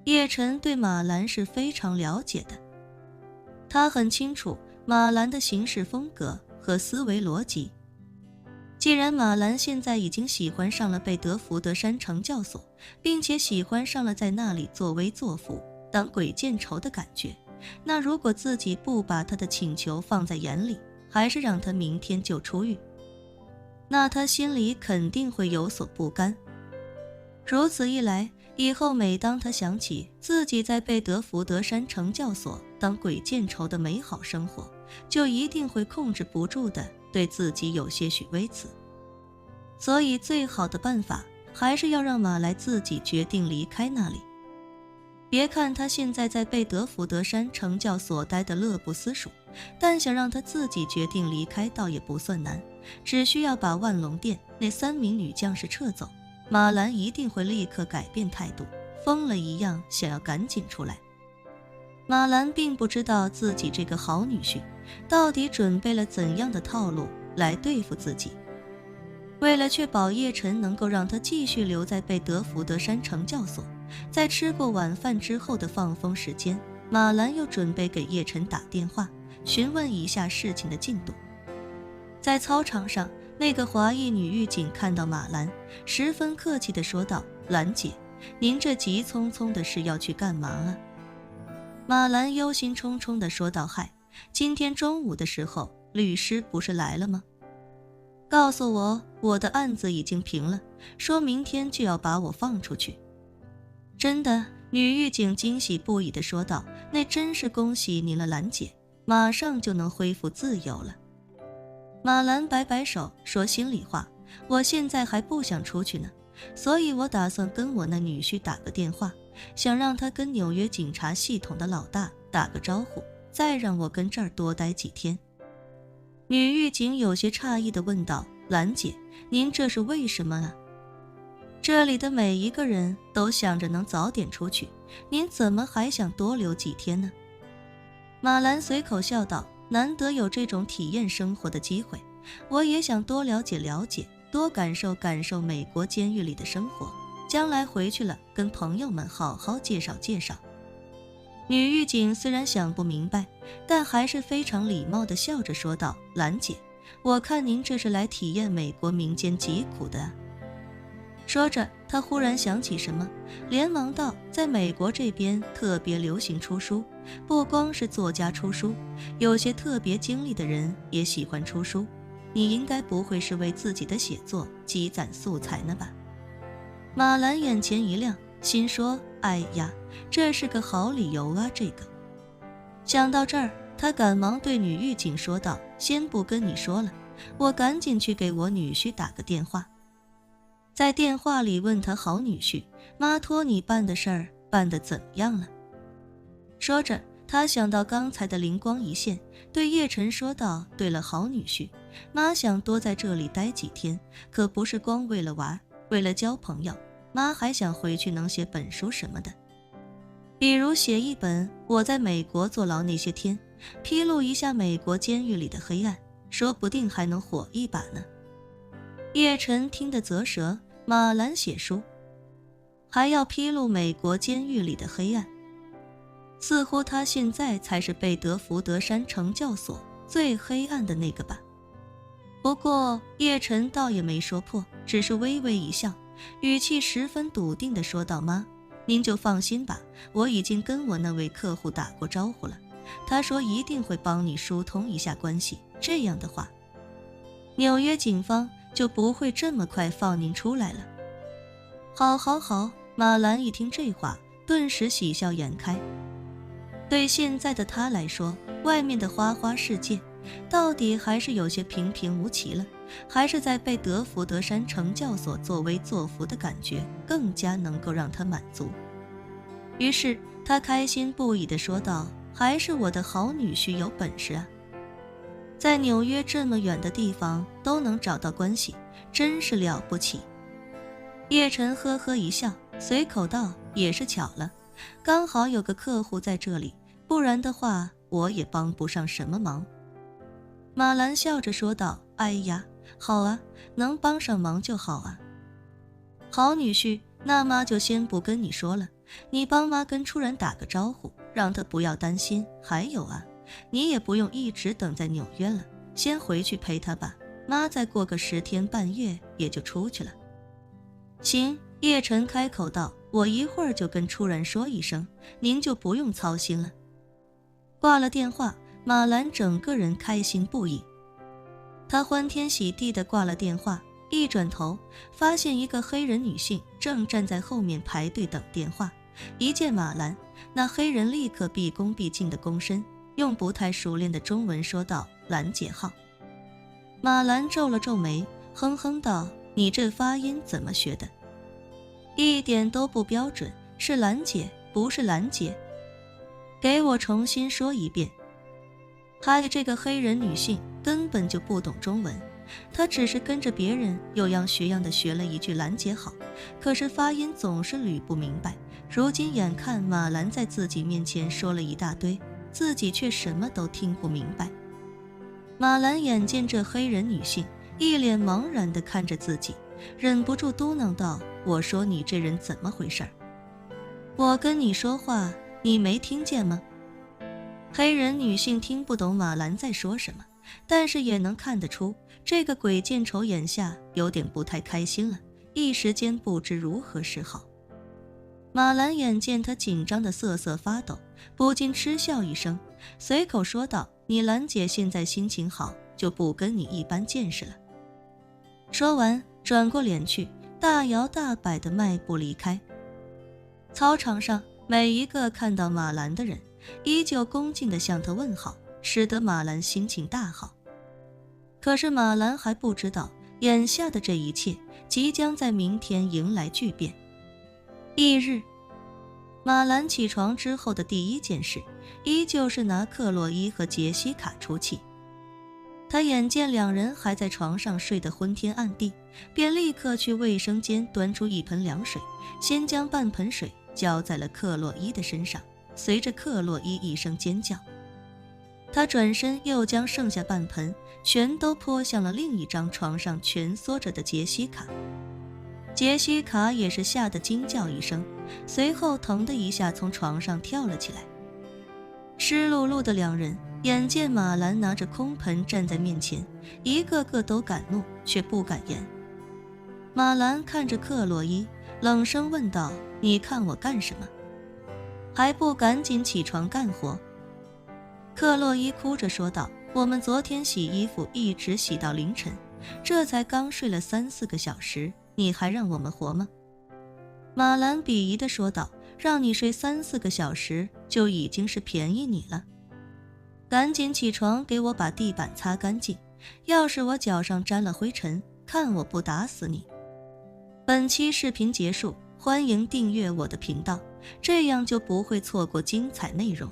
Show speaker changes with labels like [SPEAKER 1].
[SPEAKER 1] 叶晨对马兰是非常了解的，他很清楚马兰的行事风格和思维逻辑。既然马兰现在已经喜欢上了贝德福德山惩教所，并且喜欢上了在那里作威作福、当鬼见愁的感觉，那如果自己不把他的请求放在眼里，还是让他明天就出狱，那他心里肯定会有所不甘。如此一来，以后每当他想起自己在贝德福德山惩教所当鬼见愁的美好生活，就一定会控制不住的对自己有些许微词。所以最好的办法还是要让马来自己决定离开那里。别看他现在在贝德福德山惩教所待得乐不思蜀，但想让他自己决定离开倒也不算难，只需要把万龙殿那3名女将士撤走，马兰一定会立刻改变态度，疯了一样想要赶紧出来。马兰并不知道自己这个好女婿到底准备了怎样的套路来对付自己。为了确保叶晨能够让他继续留在贝德福德山惩教所，在吃过晚饭之后的放风时间，马兰又准备给叶晨打电话，询问一下事情的进度。在操场上，那个华裔女狱警看到马兰，十分客气地说道：“兰姐，您这急匆匆的是要去干嘛啊？”马兰忧心忡忡地说道：“嗨，今天中午的时候，律师不是来了吗？告诉我的案子已经平了，说明天就要把我放出去。”真的，女狱警惊喜不已地说道：“那真是恭喜您了，兰姐，马上就能恢复自由了。”马兰摆摆手说：“心里话，我现在还不想出去呢，所以我打算跟我那女婿打个电话，想让他跟纽约警察系统的老大打个招呼，再让我跟这儿多待几天。”女狱警有些诧异地问道：“兰姐，您这是为什么啊？这里的每一个人都想着能早点出去，您怎么还想多留几天呢？”马兰随口笑道：“难得有这种体验生活的机会，我也想多了解了解，多感受感受美国监狱里的生活，将来回去了跟朋友们好好介绍介绍。”女狱警虽然想不明白，但还是非常礼貌地笑着说道：“兰姐，我看您这是来体验美国民间疾苦的啊。”说着，她忽然想起什么，连忙道：“在美国这边特别流行出书，不光是作家出书，有些特别经历的人也喜欢出书。你应该不会是为自己的写作积攒素材呢吧？”马兰眼前一亮，心说：“哎呀，这是个好理由啊！”这个想到这儿，他赶忙对女狱警说道：“先不跟你说了，我赶紧去给我女婿打个电话。”在电话里问他好女婿：“妈托你办的事儿办得怎么样了？”说着，他想到刚才的灵光一现，对叶晨说道：“对了，好女婿，妈想多在这里待几天，可不是光为了娃，为了交朋友，妈还想回去能写本书什么的。比如写一本我在美国坐牢那些天，披露一下美国监狱里的黑暗，说不定还能火一把呢。”叶晨听得啧舌，马兰写书，还要披露美国监狱里的黑暗，似乎他现在才是贝德福德山惩教所最黑暗的那个吧。不过叶晨倒也没说破，只是微微一笑，语气十分笃定地说道：“妈，您就放心吧，我已经跟我那位客户打过招呼了，他说一定会帮你疏通一下关系，这样的话，纽约警方就不会这么快放您出来了。”好好好，马兰一听这话，顿时喜笑颜开。对现在的他来说，外面的花花世界到底还是有些平平无奇了，还是在贝德福德山惩教所作威作福的感觉更加能够让他满足。于是他开心不已地说道：“还是我的好女婿有本事啊，在纽约这么远的地方都能找到关系，真是了不起。”叶晨呵呵一笑，随口道：“也是巧了，刚好有个客户在这里，不然的话我也帮不上什么忙。”马兰笑着说道：“哎呀，好啊，能帮上忙就好啊。好女婿，那妈就先不跟你说了，你帮妈跟初然打个招呼，让她不要担心。还有啊，你也不用一直等在纽约了，先回去陪她吧，妈再过个10天半月也就出去了。行，叶晨开口道，我一会儿就跟初然说一声，您就不用操心了。挂了电话，马兰整个人开心不已。她欢天喜地地挂了电话，一转头发现一个黑人女性正站在后面排队等电话。一见马兰，那黑人立刻毕恭毕敬地躬身，用不太熟练的中文说道，兰姐好。马兰皱了皱眉，哼哼道，你这发音怎么学的？一点都不标准，是兰姐，不是兰姐。给我重新说一遍。嗨，这个黑人女性根本就不懂中文，她只是跟着别人有样学样的学了一句兰姐好，可是发音总是捋不明白。如今眼看马兰在自己面前说了一大堆，自己却什么都听不明白。马兰眼见这黑人女性一脸茫然地看着自己，忍不住嘟囔道，我说你这人怎么回事？我跟你说话你没听见吗？黑人女性听不懂马兰在说什么，但是也能看得出这个鬼见愁眼下有点不太开心了，一时间不知如何是好。马兰眼见她紧张的瑟瑟发抖，不禁嗤笑一声，随口说道，你兰姐现在心情好，就不跟你一般见识了。说完转过脸去，大摇大摆地迈步离开。操场上每一个看到马兰的人依旧恭敬地向她问好，使得马兰心情大好。可是马兰还不知道，眼下的这一切即将在明天迎来巨变。翌日，马兰起床之后的第一件事依旧是拿克洛伊和杰西卡出气。他眼见两人还在床上睡得昏天暗地，便立刻去卫生间端出一盆凉水，先将半盆水浇在了克洛伊的身上，随着克洛伊一声尖叫，他转身又将剩下半盆全都泼向了另一张床上蜷缩着的杰西卡。杰西卡也是吓得惊叫一声，随后腾的一下从床上跳了起来。湿漉漉的两人眼见马兰拿着空盆站在面前，一个个都敢怒却不敢言。马兰看着克洛伊，冷声问道，你看我干什么？还不赶紧起床干活？克洛伊哭着说道，我们昨天洗衣服一直洗到凌晨，这才刚睡了3-4个小时，你还让我们活吗？马兰鄙夷地说道，让你睡3-4个小时就已经是便宜你了。赶紧起床给我把地板擦干净，要是我脚上沾了灰尘，看我不打死你。本期视频结束，欢迎订阅我的频道，这样就不会错过精彩内容。